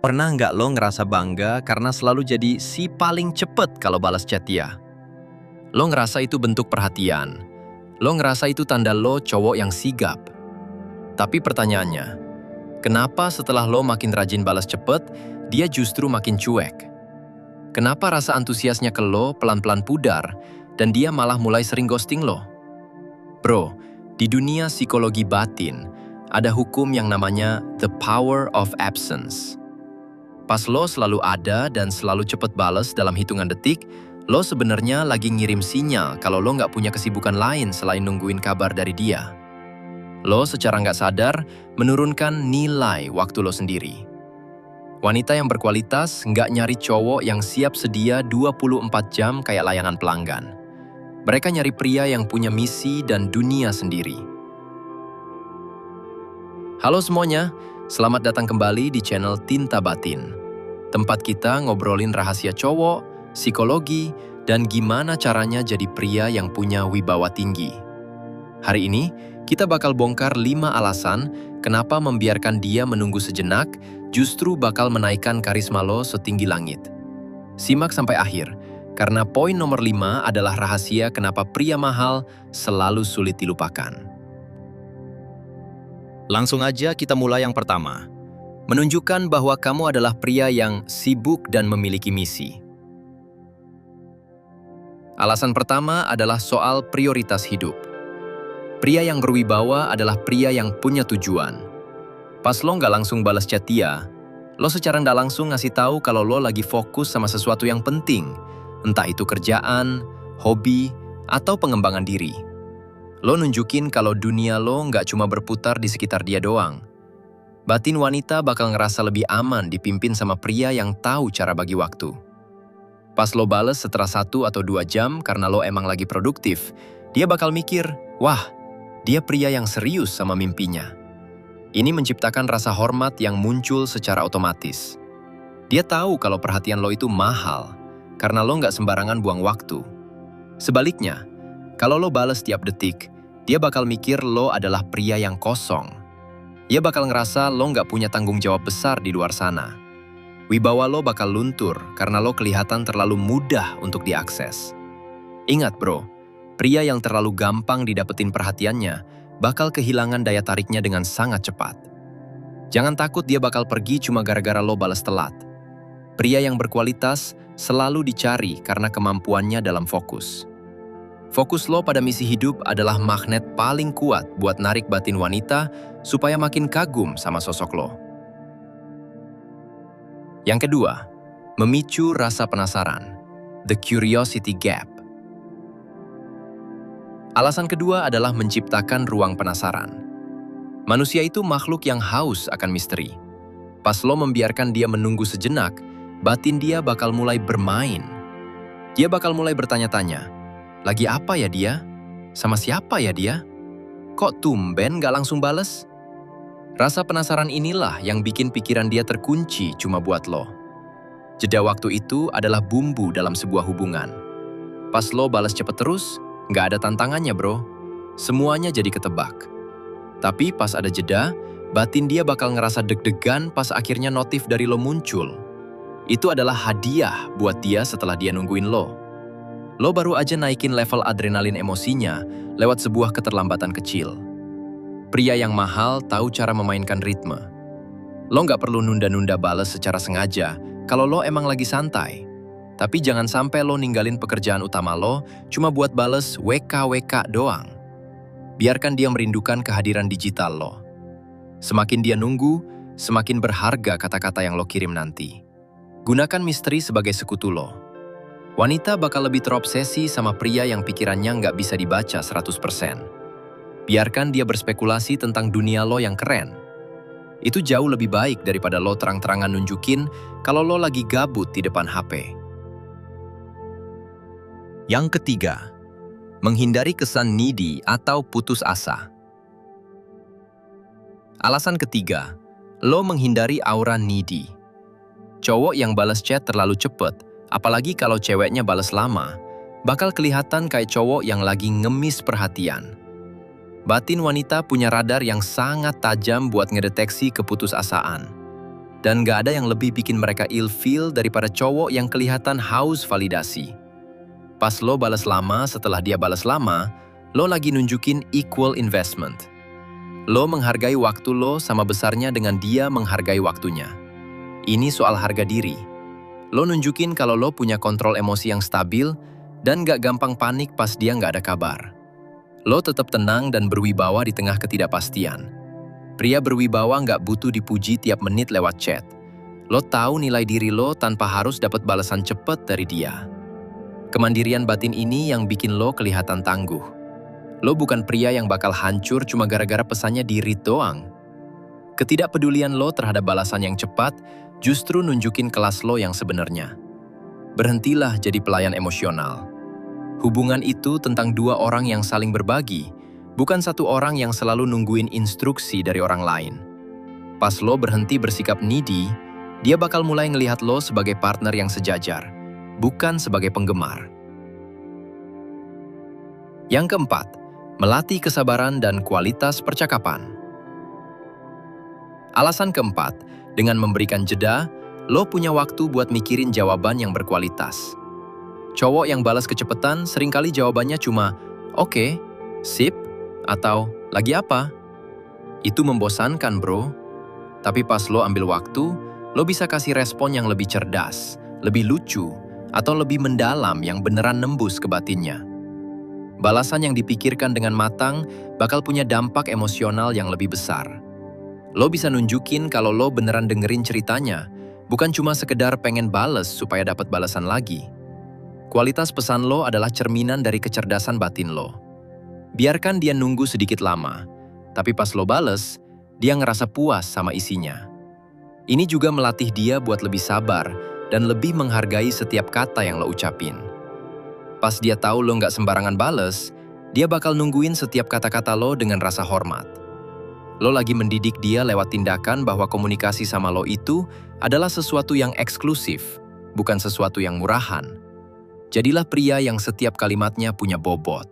Pernah nggak lo ngerasa bangga karena selalu jadi si paling cepet kalau balas chat dia? Lo ngerasa itu bentuk perhatian. Lo ngerasa itu tanda lo cowok yang sigap. Tapi pertanyaannya, kenapa setelah lo makin rajin balas cepet, dia justru makin cuek? Kenapa rasa antusiasnya ke lo pelan-pelan pudar, dan dia malah mulai sering ghosting lo? Bro, di dunia psikologi batin, ada hukum yang namanya the power of absence. Pas lo selalu ada dan selalu cepet bales dalam hitungan detik, lo sebenarnya lagi ngirim sinyal kalau lo nggak punya kesibukan lain selain nungguin kabar dari dia. Lo secara nggak sadar menurunkan nilai waktu lo sendiri. Wanita yang berkualitas nggak nyari cowok yang siap sedia 24 jam kayak layanan pelanggan. Mereka nyari pria yang punya misi dan dunia sendiri. Halo semuanya, selamat datang kembali di channel Tinta Batin. Tempat kita ngobrolin rahasia cowok, psikologi, dan gimana caranya jadi pria yang punya wibawa tinggi. Hari ini, kita bakal bongkar 5 alasan kenapa membiarkan dia menunggu sejenak justru bakal menaikkan karisma lo setinggi langit. Simak sampai akhir, karena poin nomor 5 adalah rahasia kenapa pria mahal selalu sulit dilupakan. Langsung aja kita mulai yang pertama. Menunjukkan bahwa kamu adalah pria yang sibuk dan memiliki misi. Alasan pertama adalah soal prioritas hidup. Pria yang berwibawa adalah pria yang punya tujuan. Pas lo nggak langsung balas chat dia, lo secara nggak langsung ngasih tahu kalau lo lagi fokus sama sesuatu yang penting, entah itu kerjaan, hobi, atau pengembangan diri. Lo nunjukin kalau dunia lo nggak cuma berputar di sekitar dia doang. Batin wanita bakal ngerasa lebih aman dipimpin sama pria yang tahu cara bagi waktu. Pas lo bales setelah 1 atau 2 jam karena lo emang lagi produktif, dia bakal mikir, wah, dia pria yang serius sama mimpinya. Ini menciptakan rasa hormat yang muncul secara otomatis. Dia tahu kalau perhatian lo itu mahal, karena lo nggak sembarangan buang waktu. Sebaliknya, kalau lo bales tiap detik, dia bakal mikir lo adalah pria yang kosong. Dia bakal ngerasa lo nggak punya tanggung jawab besar di luar sana. Wibawa lo bakal luntur karena lo kelihatan terlalu mudah untuk diakses. Ingat bro, pria yang terlalu gampang didapetin perhatiannya bakal kehilangan daya tariknya dengan sangat cepat. Jangan takut dia bakal pergi cuma gara-gara lo balas telat. Pria yang berkualitas selalu dicari karena kemampuannya dalam fokus. Fokus lo pada misi hidup adalah magnet paling kuat buat narik batin wanita supaya makin kagum sama sosok lo. Yang kedua, memicu rasa penasaran. The curiosity gap. Alasan kedua adalah menciptakan ruang penasaran. Manusia itu makhluk yang haus akan misteri. Pas lo membiarkan dia menunggu sejenak, batin dia bakal mulai bermain. Dia bakal mulai bertanya-tanya, lagi apa ya dia? Sama siapa ya dia? Kok tumben gak langsung bales? Rasa penasaran inilah yang bikin pikiran dia terkunci cuma buat lo. Jeda waktu itu adalah bumbu dalam sebuah hubungan. Pas lo balas cepet terus, gak ada tantangannya bro. Semuanya jadi ketebak. Tapi pas ada jeda, batin dia bakal ngerasa deg-degan pas akhirnya notif dari lo muncul. Itu adalah hadiah buat dia setelah dia nungguin lo. Lo baru aja naikin level adrenalin emosinya lewat sebuah keterlambatan kecil. Pria yang mahal tahu cara memainkan ritme. Lo nggak perlu nunda-nunda bales secara sengaja kalau lo emang lagi santai. Tapi jangan sampai lo ninggalin pekerjaan utama lo cuma buat bales WKWK doang. Biarkan dia merindukan kehadiran digital lo. Semakin dia nunggu, semakin berharga kata-kata yang lo kirim nanti. Gunakan misteri sebagai sekutu lo. Wanita bakal lebih terobsesi sama pria yang pikirannya nggak bisa dibaca 100%. Biarkan dia berspekulasi tentang dunia lo yang keren. Itu jauh lebih baik daripada lo terang-terangan nunjukin kalau lo lagi gabut di depan HP. Yang ketiga, menghindari kesan needy atau putus asa. Alasan ketiga, lo menghindari aura needy. Cowok yang balas chat terlalu cepet, apalagi kalau ceweknya balas lama, bakal kelihatan kayak cowok yang lagi ngemis perhatian. Batin wanita punya radar yang sangat tajam buat ngedeteksi keputusasaan. Dan gak ada yang lebih bikin mereka ilfeel daripada cowok yang kelihatan haus validasi. Pas lo balas lama setelah dia balas lama, lo lagi nunjukin equal investment. Lo menghargai waktu lo sama besarnya dengan dia menghargai waktunya. Ini soal harga diri. Lo nunjukin kalau lo punya kontrol emosi yang stabil dan gak gampang panik pas dia gak ada kabar. Lo tetap tenang dan berwibawa di tengah ketidakpastian. Pria berwibawa gak butuh dipuji tiap menit lewat chat. Lo tahu nilai diri lo tanpa harus dapat balasan cepat dari dia. Kemandirian batin ini yang bikin lo kelihatan tangguh. Lo bukan pria yang bakal hancur cuma gara-gara pesannya di-read doang. Ketidakpedulian lo terhadap balasan yang cepat justru nunjukin kelas lo yang sebenarnya. Berhentilah jadi pelayan emosional. Hubungan itu tentang dua orang yang saling berbagi, bukan satu orang yang selalu nungguin instruksi dari orang lain. Pas lo berhenti bersikap needy, dia bakal mulai ngelihat lo sebagai partner yang sejajar, bukan sebagai penggemar. Yang keempat, melatih kesabaran dan kualitas percakapan. Alasan keempat, dengan memberikan jeda, lo punya waktu buat mikirin jawaban yang berkualitas. Cowok yang balas kecepatan seringkali jawabannya cuma, "Oke, sip," atau "Lagi apa?" Itu membosankan, bro. Tapi pas lo ambil waktu, lo bisa kasih respon yang lebih cerdas, lebih lucu, atau lebih mendalam yang beneran nembus ke batinnya. Balasan yang dipikirkan dengan matang bakal punya dampak emosional yang lebih besar. Lo bisa nunjukin kalau lo beneran dengerin ceritanya, bukan cuma sekedar pengen bales supaya dapat balasan lagi. Kualitas pesan lo adalah cerminan dari kecerdasan batin lo. Biarkan dia nunggu sedikit lama, tapi pas lo bales, dia ngerasa puas sama isinya. Ini juga melatih dia buat lebih sabar dan lebih menghargai setiap kata yang lo ucapin. Pas dia tahu lo nggak sembarangan bales, dia bakal nungguin setiap kata-kata lo dengan rasa hormat. Lo lagi mendidik dia lewat tindakan bahwa komunikasi sama lo itu adalah sesuatu yang eksklusif, bukan sesuatu yang murahan. Jadilah pria yang setiap kalimatnya punya bobot.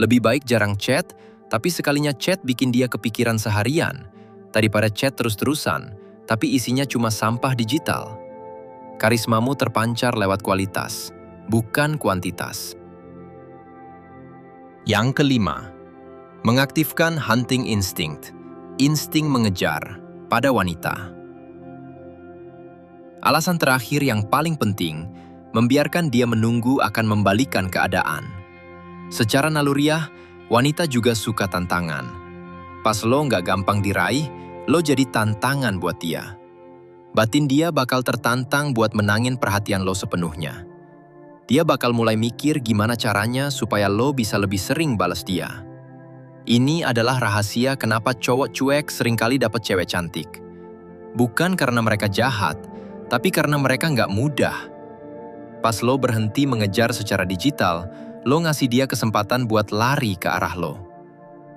Lebih baik jarang chat, tapi sekalinya chat bikin dia kepikiran seharian, daripada chat terus-terusan, tapi isinya cuma sampah digital. Karismamu terpancar lewat kualitas, bukan kuantitas. Yang kelima, mengaktifkan hunting instinct, insting mengejar pada wanita. Alasan terakhir yang paling penting, membiarkan dia menunggu akan membalikan keadaan. Secara naluriah, wanita juga suka tantangan. Pas lo nggak gampang diraih, lo jadi tantangan buat dia. Batin dia bakal tertantang buat menangin perhatian lo sepenuhnya. Dia bakal mulai mikir gimana caranya supaya lo bisa lebih sering balas dia. Ini adalah rahasia kenapa cowok cuek seringkali dapat cewek cantik. Bukan karena mereka jahat, tapi karena mereka nggak mudah. Pas lo berhenti mengejar secara digital, lo ngasih dia kesempatan buat lari ke arah lo.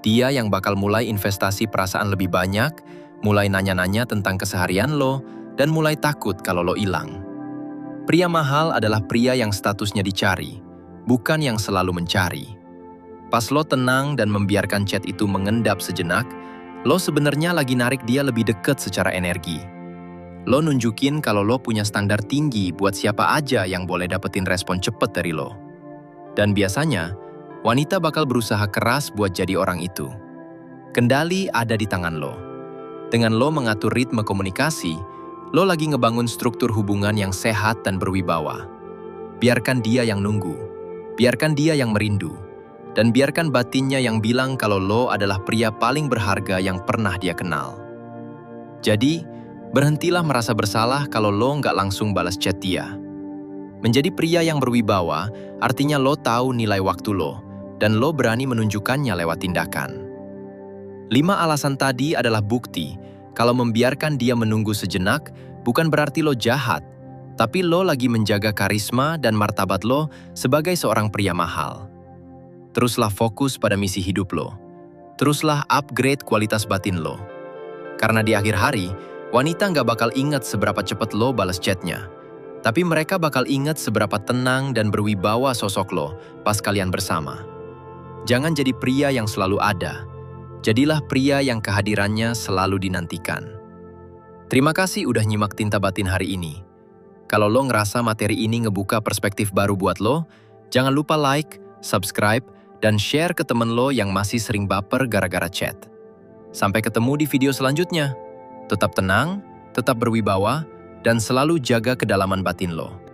Dia yang bakal mulai investasi perasaan lebih banyak, mulai nanya-nanya tentang keseharian lo, dan mulai takut kalau lo hilang. Pria mahal adalah pria yang statusnya dicari, bukan yang selalu mencari. Pas lo tenang dan membiarkan chat itu mengendap sejenak, lo sebenarnya lagi narik dia lebih dekat secara energi. Lo nunjukin kalau lo punya standar tinggi buat siapa aja yang boleh dapetin respon cepet dari lo. Dan biasanya, wanita bakal berusaha keras buat jadi orang itu. Kendali ada di tangan lo. Dengan lo mengatur ritme komunikasi, lo lagi ngebangun struktur hubungan yang sehat dan berwibawa. Biarkan dia yang nunggu, biarkan dia yang merindu, dan biarkan batinnya yang bilang kalau lo adalah pria paling berharga yang pernah dia kenal. Jadi, berhentilah merasa bersalah kalau lo nggak langsung balas chat dia. Menjadi pria yang berwibawa artinya lo tahu nilai waktu lo, dan lo berani menunjukkannya lewat tindakan. 5 alasan tadi adalah bukti kalau membiarkan dia menunggu sejenak bukan berarti lo jahat, tapi lo lagi menjaga karisma dan martabat lo sebagai seorang pria mahal. Teruslah fokus pada misi hidup lo. Teruslah upgrade kualitas batin lo. Karena di akhir hari, wanita nggak bakal ingat seberapa cepat lo balas chatnya. Tapi mereka bakal ingat seberapa tenang dan berwibawa sosok lo pas kalian bersama. Jangan jadi pria yang selalu ada. Jadilah pria yang kehadirannya selalu dinantikan. Terima kasih udah nyimak Tinta Batin hari ini. Kalau lo ngerasa materi ini ngebuka perspektif baru buat lo, jangan lupa like, subscribe, dan share ke temen lo yang masih sering baper gara-gara chat. Sampai ketemu di video selanjutnya. Tetap tenang, tetap berwibawa, dan selalu jaga kedalaman batin lo.